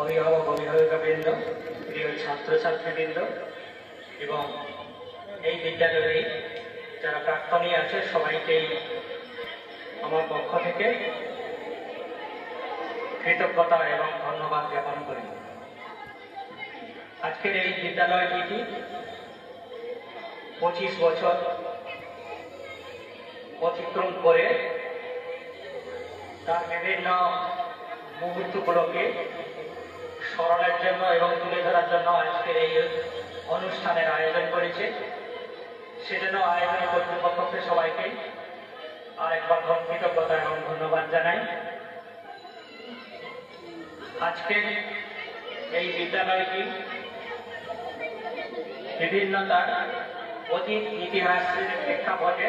অভিভাবক অভিভাবিকাবৃন্দ, প্রিয় ছাত্রছাত্রীবৃন্দ এবং এই বিদ্যালয়ে যারা প্রাক্তনী আছে সবাইকেই আমার পক্ষ থেকে কৃতজ্ঞতা এবং ধন্যবাদ জ্ঞাপন করি। আজকের এই বিদ্যালয়টি 25 বছর অতিক্রম করে তার বিভিন্ন মুহূর্তগুলোকে স্মরণের জন্য এবং তুলে ধরার জন্য আজকের এই অনুষ্ঠানের আয়োজন করেছে। সেজন্য আয়োজন কর্তৃপক্ষকে সবাইকে আরেকবার কৃতজ্ঞতা এবং ধন্যবাদ জানাই। আজকের এই বিদ্যালয়টি বিভিন্ন তার অতীত ইতিহাসের প্রেক্ষাপটে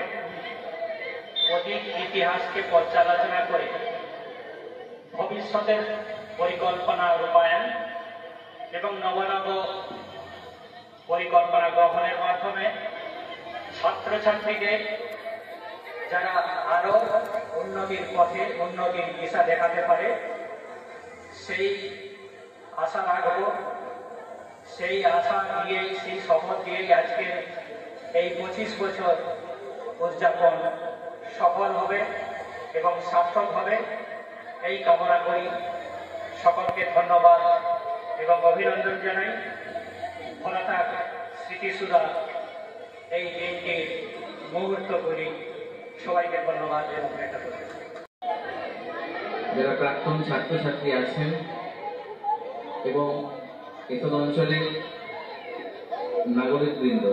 অতীত ইতিহাসকে পর্যালোচনা করে ভবিষ্যতের পরিকল্পনা রূপায়ণ এবং নবনব পরিকল্পনা গ্রহণের মাধ্যমে ছাত্রছাত্রীদের যারা আরো উন্নতির পথে উন্নতির দিশা দেখাতে পারে সেই আশা রাখব, সেই আশা দিয়েই সেই শপথ দিয়েই আজকের এই 25 বছর উদযাপন সফল হবে এবং সার্থক হবে এই কামনা করি। সকলকে ধন্যবাদ এবং অভিনন্দন জানাই। ভোলা থাক স্মৃতিসুধা এই দিনটির মুহূর্ত করি। সবাইকে ধন্যবাদ এবং এটা করি। যারা প্রাক্তন ছাত্রছাত্রী আছেন এবং এতদ অঞ্চলের নাগরিকবৃন্দ,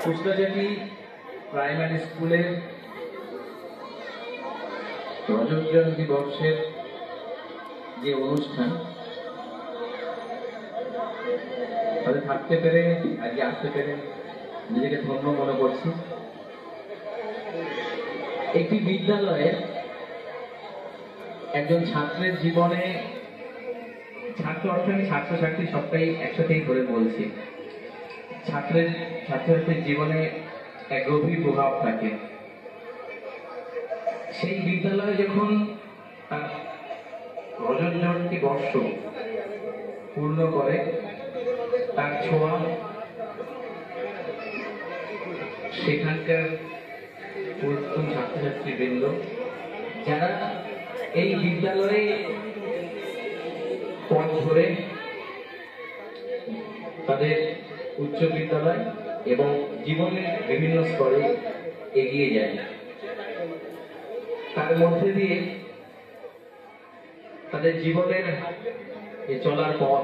কুষ্টাজাটি প্রাইমারি স্কুলের রজত জয়ন্তী বর্ষের যে অনুষ্ঠান, তাদের থাকতে পেরে আজকে আসতে পেরে নিজেকে ধন্য মনে করছি। একটি বিদ্যালয়ে একজন ছাত্রের জীবনে, ছাত্র অর্থে আমি ছাত্রছাত্রী সবটাই একসাথেই ধরে বলছি, ছাত্রছাত্রীর জীবনে এক গভীর প্রভাব থাকে। সেই বিদ্যালয়ে যখন তার রজত জয়ন্তী বর্ষ পূর্ণ করে, তার ছোঁয়া সেখানকার প্রথম ছাত্রছাত্রীবৃন্দ যারা এই বিদ্যালয়ে পথ ধরে তাদের উচ্চ বিদ্যালয় এবং জীবনের বিভিন্ন স্তরে এগিয়ে যায়, তার মধ্যে দিয়ে তাদের জীবনের যে চলার পথ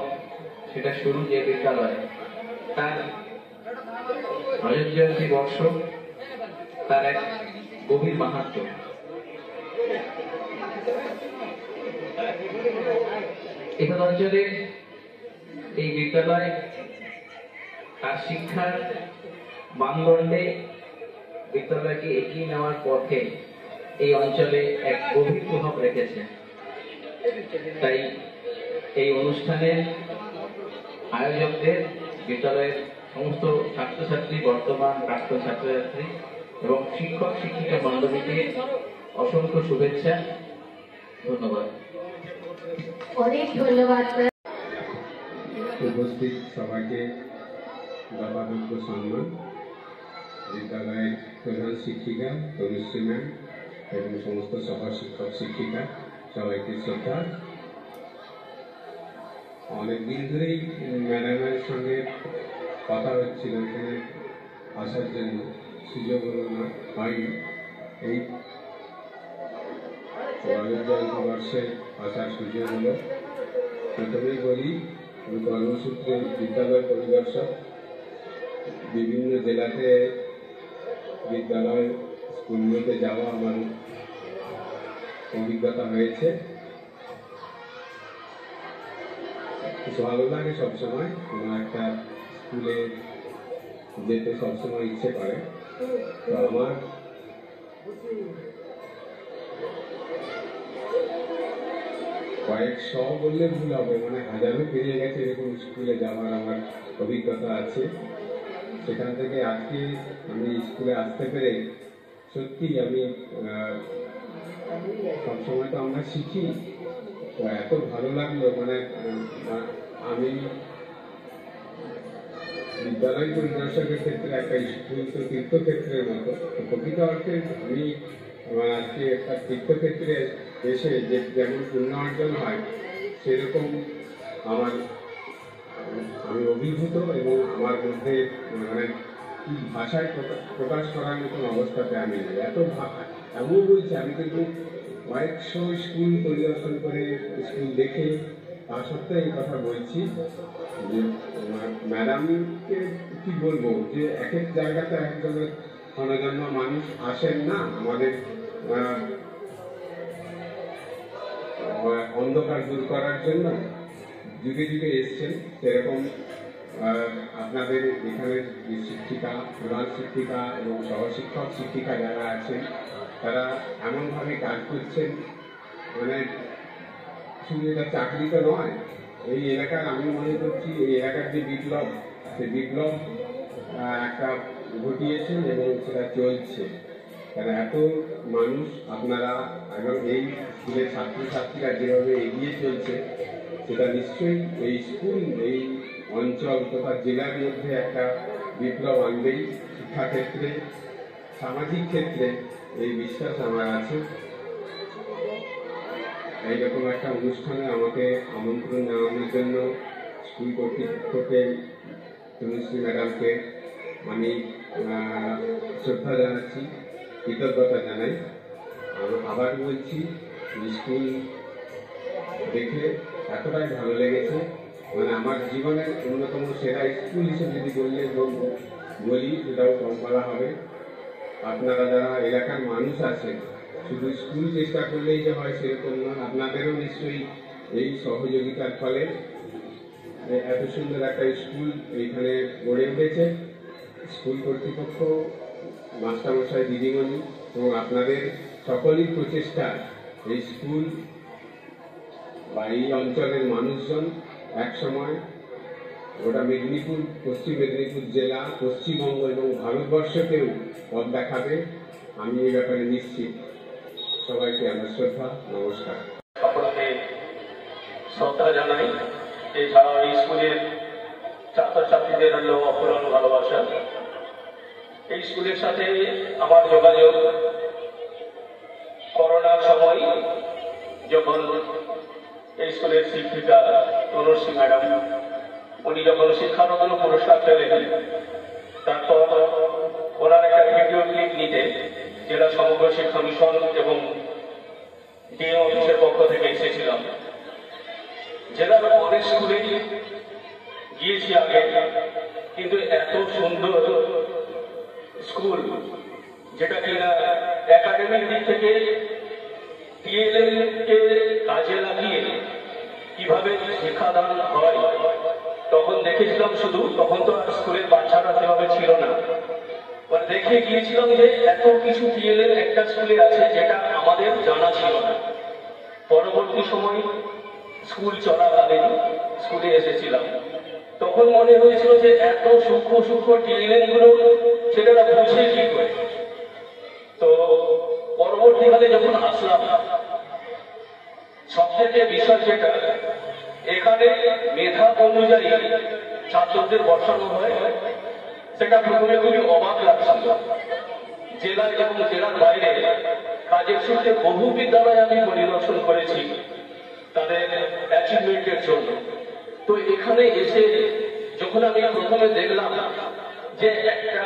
সেটা শুরু যে বিদ্যালয়, তার রজত জয়ন্তী বর্ষ তার এক গভীর মাহাত্ম্য। এতদ অঞ্চলের এই বিদ্যালয় তার শিক্ষার মানদণ্ডে বিদ্যালয়কে এগিয়ে নেওয়ার পথে এই অঞ্চলে এক গভীর প্রভাব রেখেছে। তাই এই অনুষ্ঠানের আয়োজকদের, বিদ্যালয়ের সমস্ত ছাত্রছাত্রী, বর্তমান প্রাক্তন ছাত্রছাত্রী এবং শিক্ষক শিক্ষিকা বান্ধবীকে অসংখ্য শুভেচ্ছা, ধন্যবাদ। অনেক ধন্যবাদ। উপস্থিত সবাইকে যথাযোগ্য সম্মান, বিদ্যালয়ের প্রধান শিক্ষিকা তনুশ্রী ম্যাম এবং সমস্ত সহ শিক্ষক শিক্ষিকা সবাইকে শ্রদ্ধা। অনেকদিন ধরেই ম্যাডামের সঙ্গে কথা হচ্ছিল এখানে আসার জন্য, সুযোগ হলো না, হয়নি। এই রজত জয়ন্তী বর্ষে আসার সুযোগ হলো। প্রথমেই বলি, কর্মসূত্রে বিদ্যালয় পরিদর্শক, বিভিন্ন জেলাতে বিদ্যালয় স্কুলগুলোতে যাওয়া আমার অভিজ্ঞতা হয়েছে। কিছু ভালো লাগে সবসময়, কোনো একটা স্কুলে যেতে সবসময় ইচ্ছে করে। তো আমার কয়েকশো বললে ভুল হবে, মানে হাজারও পেরিয়ে গেছে এরকম স্কুলে যাওয়ার আমার অভিজ্ঞতা আছে। সেখান থেকে আজকে আমি স্কুলে আসতে পেরে সত্যি আমি সবসময় তো আমরা শিখি, তো এত ভালো লাগলো। মানে আমি বিদ্যালয় পরিদর্শকের ক্ষেত্রে একটা স্কুল তো তীর্থক্ষেত্রের মতো, তো প্রকৃত অর্থে আমি আজকে একটা তীর্থক্ষেত্রে এসে যে যেমন পুণ্য অর্জন হয় সেরকম আমার আমি অভিভূত, এবং আমার মধ্যে মানে কি ভাষায় প্রকাশ করার মতন অবস্থাতে আমি নেই। এমন বলছি, আমি কিন্তু কয়েকশো স্কুল পরিদর্শন করে স্কুল দেখে তা সত্ত্বেও এই কথা বলছি যে ম্যাডামকে কি বলবো, যে এক এক জায়গাতে একজনের ক্ষণজন্ম মানুষ আসেন না আমাদের অন্ধকার দূর করার জন্য, যুগে যুগে এসছেন। সেরকম আপনাদের এখানে শিক্ষিকা, প্রধান শিক্ষিকা এবং সহশিক্ষক শিক্ষিকা যারা আছেন তারা এমনভাবে কাজ করছেন, মানে শুধু এটা চাকরি তো নয়, এই এলাকার আমি মনে করছি এই এলাকার যে বিপ্লব, সেই বিপ্লব একটা ঘটিয়েছেন এবং সেটা চলছে। কারণ এত মানুষ আপনারা এবং এই স্কুলের ছাত্রছাত্রীরা যেভাবে এগিয়ে চলছে, সেটা নিশ্চয়ই এই স্কুল, এই অঞ্চল তথা জেলার মধ্যে একটা বিপ্লব আনবেই। শিক্ষাক্ষেত্রে, সামাজিক ক্ষেত্রে এই বিশ্বাস আমার আছে। এইরকম একটা অনুষ্ঠানে আমাকে আমন্ত্রণ জানানোর জন্য স্কুল কর্তৃপক্ষকে, তনুশ্রী ম্যাডামকে আমি শ্রদ্ধা জানাচ্ছি, কৃতজ্ঞতা জানাই। আবার বলছি, স্কুল দেখে এতটাই ভালো লেগেছে, মানে আমার জীবনের অন্যতম সেরা স্কুল হিসেবে যদি বলি সেটাও কম বলা হবে। আপনারা যারা এলাকার মানুষ আছেন, শুধু স্কুল চেষ্টা করলেই যে হয় সেরকম নয়, আপনাদেরও নিশ্চয়ই এই সহযোগিতার ফলে এত সুন্দর একটা স্কুল এইখানে গড়ে উঠেছে। স্কুল কর্তৃপক্ষ, মাস্টারমশাই, দিদিমণি এবং আপনাদের সকলের প্রচেষ্টা এই স্কুল বা এই অঞ্চলের মানুষজন একসময় গোটা মেদিনীপুর, পশ্চিম মেদিনীপুর জেলা, পশ্চিমবঙ্গ এবং ভারতবর্ষকেও পথ দেখাবে, আমি এই ব্যাপারে নিশ্চিত। সবাইকে আমার শ্রদ্ধা, নমস্কার। সকলকে শ্রদ্ধা জানাই। এছাড়াও এই স্কুলের ছাত্রছাত্রীদের হল অপূরণ ভালোবাসা। এই স্কুলের সাথে আমার যোগাযোগ করোনার সময়, যখন এই স্কুলের শিক্ষিকা তনুশ্রী ম্যাডাম উনি যখন শিক্ষারত্ন পুরস্কার পেলেন, তারপর ওনার একটা ভিডিও ক্লিপ নিতে জেলা সমগ্র শিক্ষা মিশন এবং ডিএম অফিসের পক্ষ থেকে এসেছিলাম। জেলার অনেক স্কুলে গিয়েছি আগে, কিন্তু এত সুন্দর স্কুল, যেটা কিনা একাডেমিক দিক থেকে টিএলএম-কে কাজে লাগিয়ে কিভাবে শিক্ষাদান হয় তখন দেখেছিলাম। শুধু তখন তো আর স্কুলের বাচ্চারা সেভাবে ছিল না, মানে দেখে গিয়েছিলাম যে এত কিছু টিএলএম একটা স্কুলে আছে যেটা আমাদের জানা ছিল না। পরবর্তী সময় স্কুল চলাকালীন স্কুলে এসেছিলাম, তখন মনে হয়েছিল যে এত সূক্ষ্ম সূক্ষ্ম টিএলএম গুলো সেটা বুঝে কি করে। তো পরবর্তীকালে যখন আসলাম, সবথেকে বিষয় যেটা এখানে মেধা অনুযায়ী ছাত্রদের বসানো হয়, সেটা প্রথমে খুবই অবাক লাগছিল। জেলায় এবং জেলার বাইরে কাজের সূত্রে বহু বিদ্যালয় আমি পরিদর্শন করেছি তাদের অ্যাচিভমেন্টের জন্য। তো এখানে এসে যখন আমি প্রথমে দেখলাম যে একটা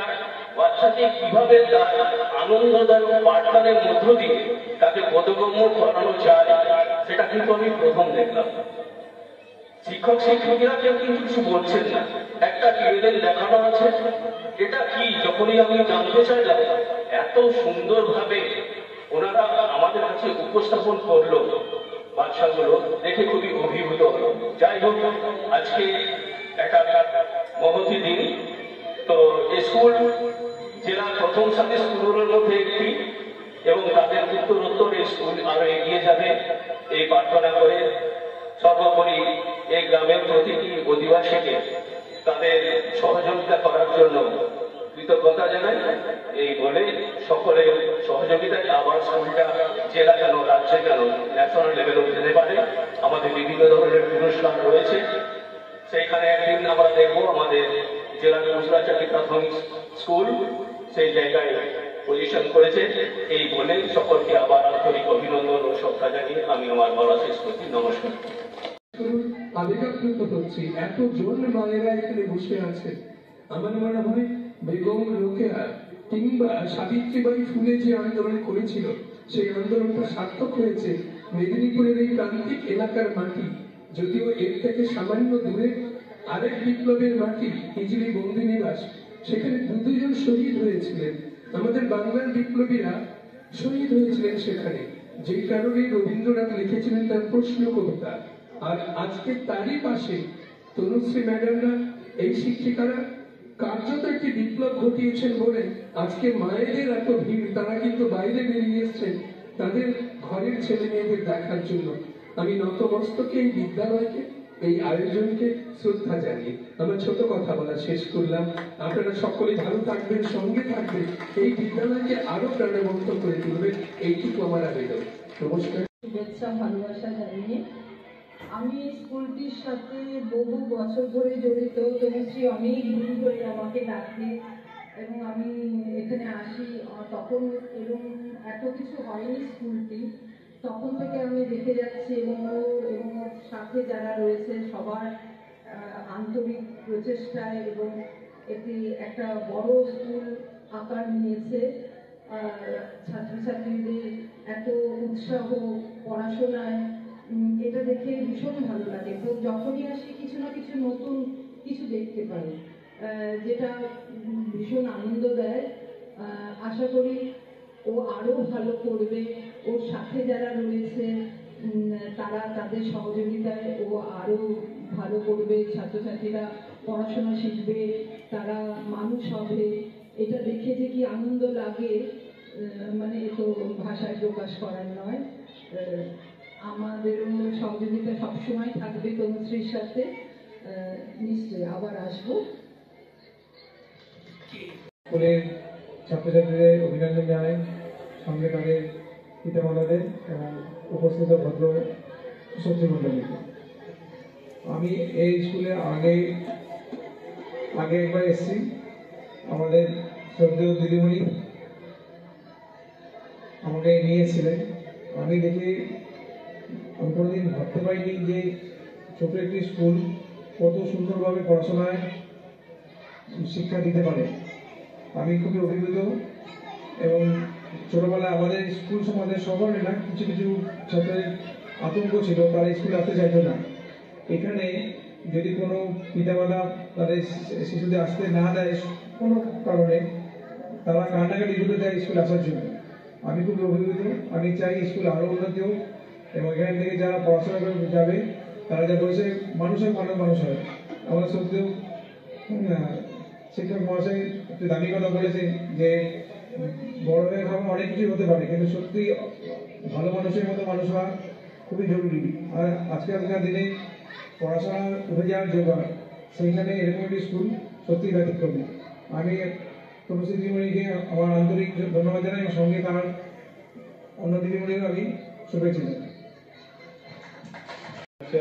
বাচ্চাকে কিভাবে তার আনন্দদায়ক পাঠদানের মধ্য দিয়ে তাকে বোধগম্য করানো যায়, সেটা কিন্তু আমি প্রথম দেখলাম। শিক্ষক শিক্ষিকারা কেউ কিন্তু কিছু বলছেন না, একটা টিএলএম দেখানো আছে, এটা কি যখনই আমি জানতে চাইলাম, এত সুন্দরভাবে ওনারা আমাদের কাছে উপস্থাপন করলো বাচ্চাগুলো, দেখে খুবই অভিভূত হলো। যাই হোক, আজকে একটা মহতি দিন। তো স্কুল জেলার প্রথম সাথে স্কুলগুলোর মধ্যে একটি, এবং তাদের উত্তরোত্তর এই স্কুল আরো এগিয়ে যাবে এই প্রার্থনা করে সর্বোপরি এই গ্রামের প্রতিটি অধিবাসীকে তাদের সহযোগিতা করার জন্য কৃতজ্ঞতা জানাই। এই বলে সকলের সহযোগিতায় আবার স্কুলটা জেলা কেন রাজ্যে কেন ন্যাশনাল লেভেলেও যেতে পারে। আমাদের বিভিন্ন ধরনের পুরস্কার রয়েছে, সেইখানে একদিন আমরা দেখবো আমাদের জেলার মুসরাচাকি প্রাথমিক স্কুল সেই জায়গায় পজিশন করেছে। এই বলে সকলকে আবার আন্তরিক অভিনন্দন ও শ্রদ্ধা জানিয়ে আমি আমার বলা শেষ করছি। নমস্কার। আবেগাপ্লুত হচ্ছি, এতজন মায়েরা এখানে বসে আছে। আমার মনে হয় বেগম রোকেয়া কিংবা সাবিত্রীবাই ফুলে যে আন্দোলন করেছিল সেই আন্দোলনটা সার্থক হয়েছে। মেদিনীপুরের এই প্রান্তিক এলাকার মাটি, যদিও এর থেকে সামান্য দূরে আরেক বিপ্লবের মাটি হিজলি বন্দিনিবাস, সেখানে দুজন শহীদ হয়েছিলেন। আমাদের বাংলার বিপ্লবীরা শহীদ হয়েছিলেন সেখানে, যেই কারণে রবীন্দ্রনাথ লিখেছিলেন তার প্রশ্ন কবিতা। আর আজকে তারই পাশে তনুশ্রী ম্যাডামরা, এই শিক্ষিকারা কার্যত একটি বিপ্লব ঘটিয়েছেন বলে আজকে মায়েদের এত ভিড়। তারা কিন্তু বাইরে বেরিয়ে এসছেন তাদের ঘরের ছেলে মেয়েদের দেখার জন্য। আমি নতমস্তকে এই বিদ্যালয়কে, এই আয়োজনকে শ্রদ্ধা জানিয়ে আমার ছোট কথা বলা শেষ করলাম। আপনারা সকলে ভালো থাকবেন, সঙ্গে থাকবেন, এই বিদ্যালয়কে আরো প্রাণবন্ত করে তুলবেন, এইটুকু আমার আবেদন। নমস্কার। শুভেচ্ছা ভালোবাসা জানিয়ে আমি স্কুলটির সাথে বহু বছর ধরে জড়িত। তনুশ্রী অনেক দিন ধরে আমাকে ডাকে এবং আমি এখানে আসি। তখন এবং এত কিছু হয়নি স্কুলটি, তখন থেকে আমি দেখে যাচ্ছি এবং ওর সাথে যারা রয়েছে সবার আন্তরিক প্রচেষ্টায় এবং এটি একটা বড় স্কুল আকার নিয়েছে। ছাত্রছাত্রীদের এত উৎসাহ পড়াশোনায়, এটা দেখে ভীষণ ভালো লাগে। তো যখনই আসি কিছু না কিছু নতুন কিছু দেখতে পাই, যেটা ভীষণ আনন্দ দেয়। আশা করি ও আরো ভালো করবে। ওর সাথে যারা রয়েছে তারা তাদের সহযোগিতায় ও আরো ভালো করবে। ছাত্রছাত্রীরা পড়াশোনা শিখবে, তারা মানুষ হবে। এটা দেখে যে কি আনন্দ লাগে, মানে তো ভাষায় প্রকাশ করার নয়। আমাদেরও সহযোগিতা সবসময় থাকবে তনুশ্রীর সাথে। নিশ্চয়ই আবার আসবো। স্কুলের ছাত্রছাত্রীদের অভিনন্দন জানাই, সঙ্গে তাদের পিতামাতাদের এবং উপস্থিত ভদ্র সত্যমণ্ডলীকে। আমি এই স্কুলে আগে একবার এসেছি। আমাদের শ্রদ্ধেয় দিদিমণি আমাকে নিয়েছিলেন। আমি কোনোদিন ভাবতে পারিনি যে ছোট একটি স্কুল কত সুন্দরভাবে পড়াশোনায় শিক্ষা দিতে পারে। আমি খুবই অভিভূত। এবং ছোটবেলায় আমাদের স্কুল সমাজের সকলে না, কিছু কিছু ছাত্রের আতঙ্ক ছিল, তারা স্কুলে আসতে চাইতো না। এখানে যদি কোনো পিতামাতা তাদের শিশুদের আসতে না দেয় কোনো কারণে, তারা কান্নাকাটি শুরু দেয় স্কুলে আসার জন্য। আমি খুবই অভিভূত। আমি চাই স্কুল আরও উন্নতি হোক এবং এখান থেকে যারা পড়াশোনা করে যাবে তারা যা বলেছে মানুষের মানুষ হয়। আমার সত্যিও শিক্ষক মহাশয় একটু দামি কথা বলেছে যে বড় হয়ে অনেক কিছু হতে পারে, কিন্তু সত্যি ভালো মানুষের মতো মানুষ হওয়া খুবই জরুরি। আর আজকালকার দিনে পড়াশোনা উঠে যাওয়ার জোগাড়, সেইখানে এরকম একটি স্কুল সত্যি ব্যতিক্রমী। আমি তনুশ্রী দিদিমণিকে আমার আন্তরিক ধন্যবাদ জানাই এবং সঙ্গে তার অন্য দিদিমণিও আমি শুভেচ্ছা জানাই।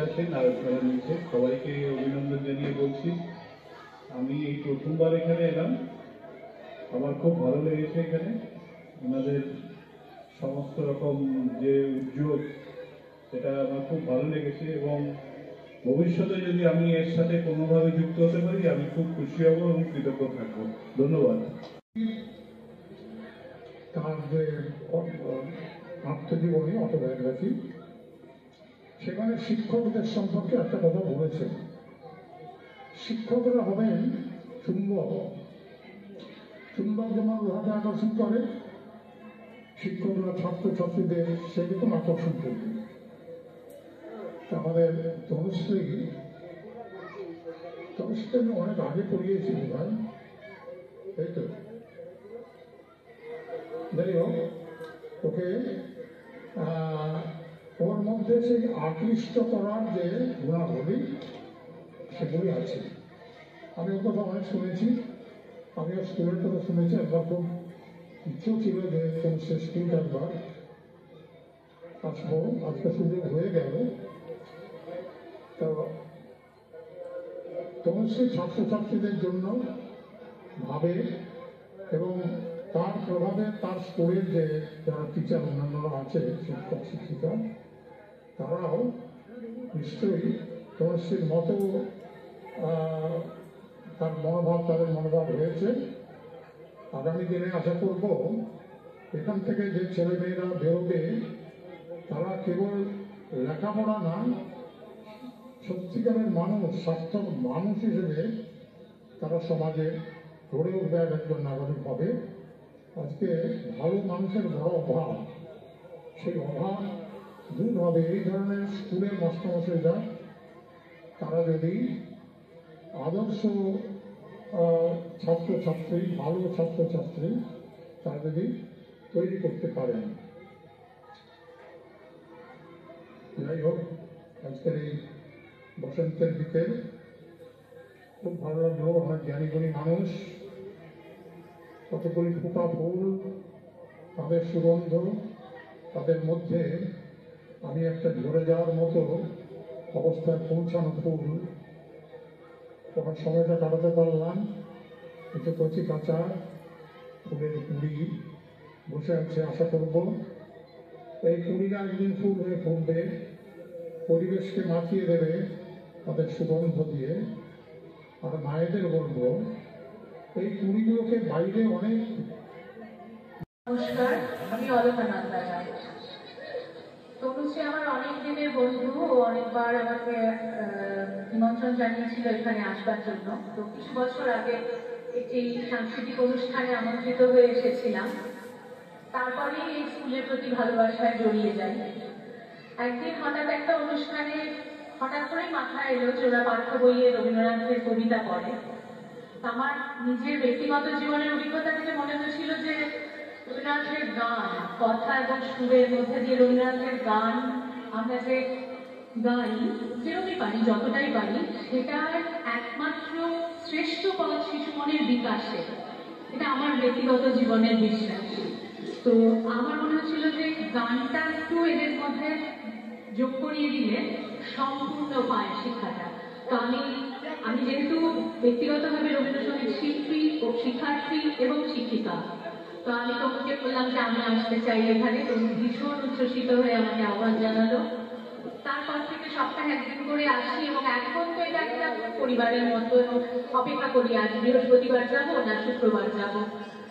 আছেন আর আপনারা নিচে সবাইকে অভিনন্দন জানিয়ে বলছি, আমি এই প্রথমবার এখানে এলাম। আমার খুব ভালো লেগেছে এখানে ওনাদের সমস্ত রকম যে উদ্যোগ, সেটা আমার খুব ভালো লেগেছে এবং ভবিষ্যতে যদি আমি এর সাথে কোনোভাবে যুক্ত হতে পারি আমি খুব খুশি হব এবং কৃতজ্ঞ থাকবো। ধন্যবাদ। তার যে আত্মজীবনী অটোবায়োগ্রাফি, সেখানে শিক্ষকদের সম্পর্কে একটা কথা বলেছেন। শিক্ষকরা হবেন চুম্বক। চুম্বক যেমন লোহাকে আকর্ষণ করে, শিক্ষকরা ছাত্রছাত্রীদের সেরকম আকর্ষণ করবে। আমাদের তনুশ্রী আমি অনেক আগে পড়িয়েছি ভাই, তাই তো? যাই হোক, ওকে ওর মধ্যে সেই আকৃষ্ট করার যে গুণাবলী সেগুলি আছে। আমি ওর কথা অনেক শুনেছি আমিও স্কুলের কথা শুনেছি, একবার খুব ইচ্ছেও ছিল যে সে স্কুলটা একবার আসবো, আজকে সুযোগ হয়ে গেল। তো তনুশ্রী ছাত্রছাত্রীদের জন্য ভাবে এবং তার প্রভাবে তার স্কুলের যে যারা টিচার অন্যান্যরা আছে, শিক্ষক শিক্ষিকা, তারাও নিশ্চয়ই তনুশ্রীর মতো তার মনোভাব, তাদের মনোভাব হয়েছে। আগামী দিনে আশা করব এখান থেকে যে ছেলেমেয়েরা বেরোবে তারা কেবল লেখাপড়া না, সত্যিকারের মানুষ, সার্থক মানুষ হিসেবে তারা সমাজে গড়ে উঠবে, একজন নাগরিক হবে। আজকে ভালো মানুষের বড় অভাব, সেই অভাব দূর হবে এই ধরনের স্কুলের মাস্টারমশাইরা, তারা যদি আদর্শ ছাত্রছাত্রী, ভালো ছাত্রছাত্রী তারা যদি তৈরি করতে পারেন। যাই হোক, আজকের এই বসন্তের দিকে খুব ভালো লাগলো। অনেক জ্ঞানী গুণী মানুষ, কতগুলি ফোটা ফুল, তাদের সুগন্ধ, তাদের মধ্যে আমি একটা ঝরে যাওয়ার মতো অবস্থায় পৌঁছানো ফুল, তখন সময়টা কাটাতে পারলাম। কিছু কচি কাঁচা ফুলের কুড়ি বসে আছে, আশা করব এই কুড়িরা একদিন ফুল হয়ে ফুটবে, পরিবেশকে মাতিয়ে দেবে তাদের সুগন্ধ দিয়ে। আর মায়েদের বলবো এই কুড়িগুলোকে বাইরে অনেক। নমস্কার, আমি অলকা নান্দাজা। তনুশ্রী আমার অনেক দিনের বন্ধু, ও অনেকবার আমাকে নিমন্ত্রণ জানিয়েছিল এখানে আসবার জন্য। তো কিছু বছর আগে একটি সাংস্কৃতিক অনুষ্ঠানে আমন্ত্রিত হয়ে এসেছিলাম, তারপরেই এই স্কুলের প্রতি ভালোবাসায় জড়িয়ে যাই। একদিন হঠাৎ একটা অনুষ্ঠানে হঠাৎ করেই মাথায় এলো যে ওরা পাঠ্য বইয়ে রবীন্দ্রনাথের কবিতা পড়ে। আমার নিজের ব্যক্তিগত জীবনের অভিজ্ঞতা থেকে মনে হয়েছিল যে রবীন্দ্রনাথের গান, কথা এবং সুরের মধ্যে দিয়ে রবীন্দ্রনাথের গান আমরা যে গাই, যেরকমই পারি, যতটাই পারি, সেটার একমাত্র শ্রেষ্ঠ পথ শিশু মনের বিকাশে। এটা আমার ব্যক্তিগত জীবনের বিশ্বাস। তো আমার মনে হচ্ছিল যে গানটা একটু এদের মধ্যে যোগ করিয়ে দিলে সম্পূর্ণ পায় শেখাটা। তো আমি যেহেতু ব্যক্তিগতভাবে রবীন্দ্রসঙ্গীত শিল্পী ও শিক্ষার্থী এবং শিক্ষিকা, তো আমি তোমাকে বললাম যে আমি আসতে চাই এখানে। তুমি ভীষণ উচ্ছ্বসিত হয়ে আমাকে আহ্বান জানালো। তারপর থেকে সপ্তাহে একদিন করে আসি এবং এখন তো এটা একটা পরিবারের মতো, এবং অপেক্ষা করি আজ বৃহস্পতিবার যাবো না শুক্রবার যাব,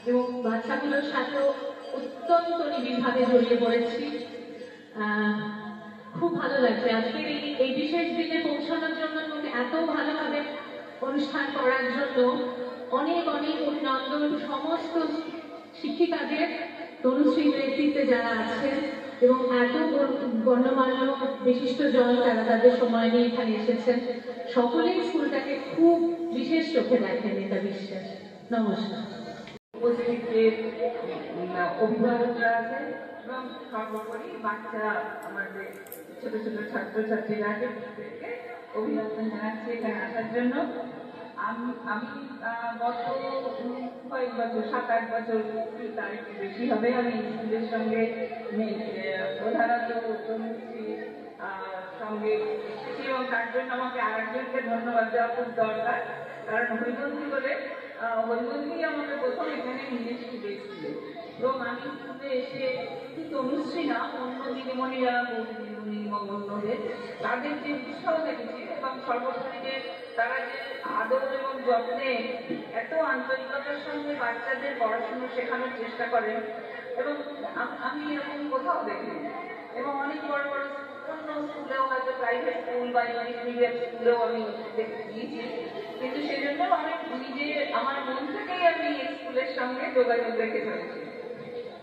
এবং বাচ্চাগুলোর সাথেও অত্যন্ত নিবিড়ভাবে জড়িয়ে পড়েছি। খুব ভালো লাগছে আজকের এই বিশেষ দিনে পৌঁছানোর জন্য এবং এত ভালোভাবে অনুষ্ঠান করার জন্য অনেক অনেক অভিনন্দন সমস্ত শিক্ষিকাদের, তনুশ্রীর নেতৃত্বে যারা আছেন এবং এত গণ্যমান্য বিশিষ্ট জন যারা তাদের সময় নিয়ে এখানে এসেছেন, সকলেই স্কুলটাকে খুব বিশেষ চোখে দেখেন, এটা বিশ্বাস। নমস্কার। উপস্থিত যে অভিভাবকরা আছেন এবং সর্বোপরি বাচ্চা আমার যে ছোট ছোট ছাত্রছাত্রীরা আছে, প্রত্যেককে অভিনন্দন জানাচ্ছি এখানে আসার জন্য। আমি গত কয়েক বছর, 7-8 বছর, তার একটু বেশি হবে, আমি স্কুলের সঙ্গে প্রধানত তনুশ্রীর সঙ্গে এসেছি এবং তার জন্য আমাকে আরেকজনকে ধন্যবাদ দেওয়া খুব দরকার। কারণ হরিবন্ধী বলে হরিবন্ধী আমাকে প্রথম এখানে নিয়ে এসেছিল এবং আমি স্কুলে এসে শুধু তনুশ্রী না, অন্য দিদিমণিরা, দিদিমণি এবং অন্যদের তাদের যে উৎসাহ দেখেছি এবং সর্বোপরি যে তারা যে আদর এবং যত্নে এত আন্তরিকতার সঙ্গে বাচ্চাদের পড়াশুনো শেখানোর চেষ্টা করেন এবং আমি এরকম কোথাও দেখিনি। এবং অনেক বড় বড় অন্য স্কুলেও, হয়তো প্রাইভেট স্কুল বা ইংলিশ মিডিয়াম স্কুলেও আমি গিয়েছি, কিন্তু সেই জন্য আমি নিজে আমার মন থেকেই আমি এই স্কুলের সঙ্গে যোগাযোগ রেখে চলেছি।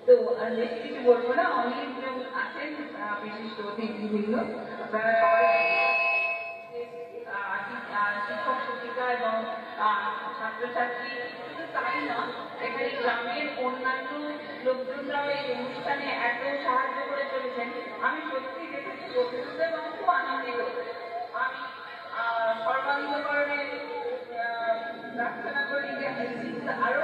তো আর বেশি কিছু বলবো না, অনেকজন আছেন বিশিষ্ট অতিথিবৃন্দ, আপনারা সবাই শিক্ষক শিক্ষিকা এবং ছাত্রছাত্রী, শুধু তাই না, এখানে গ্রামের অন্যান্য লোকজনরাও এই অনুষ্ঠানে এত সাহায্য করে চলেছেন। আমি সত্যি দেখেছি প্রতিনিধিত্ব এবং খুব আনন্দিত। আমি সর্বাঙ্গীকরণে প্রার্থনা করি যে আরো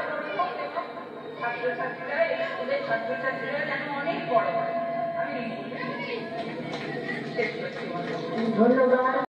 ধন্যবাদ।